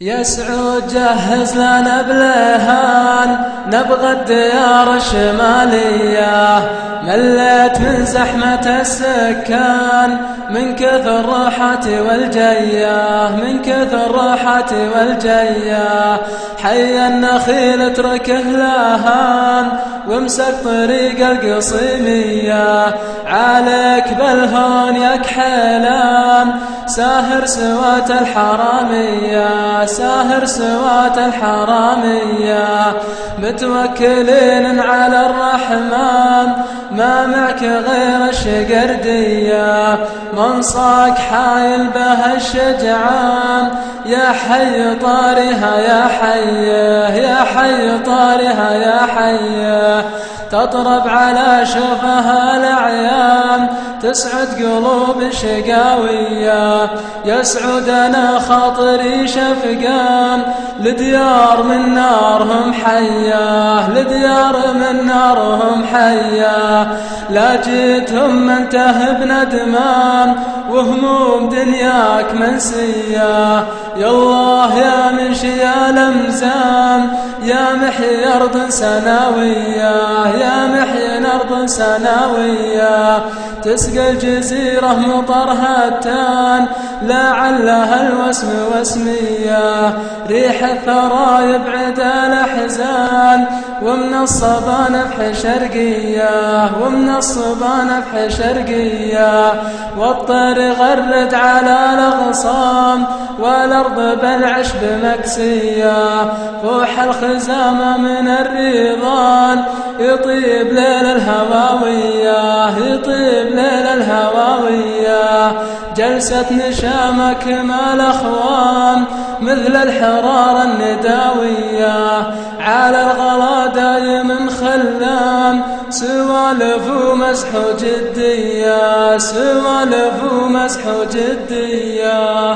يا سعود جهز لنا بلهان، نبغى الديار الشمالية، مليت من زحمة السكان من كثر راحتي والجية، من كثر راحتي والجية. حي النخيل اتركه لهان وامسك طريق القصيمية، عليك بالهون يا كحيلان ساهر سوات الحرامية، ساهر سوات الحرامية. متوكلين على الرحمن ما معك غير الشقردية، منصاك حايل به الشجعان يا حي طارها يا حيه، يا حي طارها يا حيه. تطرب على شوفها الأعيان تسعد قلوب الشقاوية، يسعد أنا خاطري شفقان لديار من نارهم حياه، لديار من نارهم حياه. لا جيتهم منته بندمان وهموم دنياك منسية، يا الله يا منشي الأمزان يا محيي أرض سناوية، يا محيي أرض سناوية. تسقى الجزيرة مطرها التان لعلها الوسم وسمية، ريح الثرى يبعد الأحزان ومن الصبا نفح شرقية، ومن الصبا نفح شرقية. والطير يغرد على الأغصان والأرض بالعشب مكسية، فوح الخزامة من الريضان يطيب ليل الهواوية، يطيب ليل الهواوية. جلسة نشامك مع الأخوان مثل الحرارة النداوية، على الغلا دايم خلان سوالف ومسح جدية، سوالف ومسح جدية.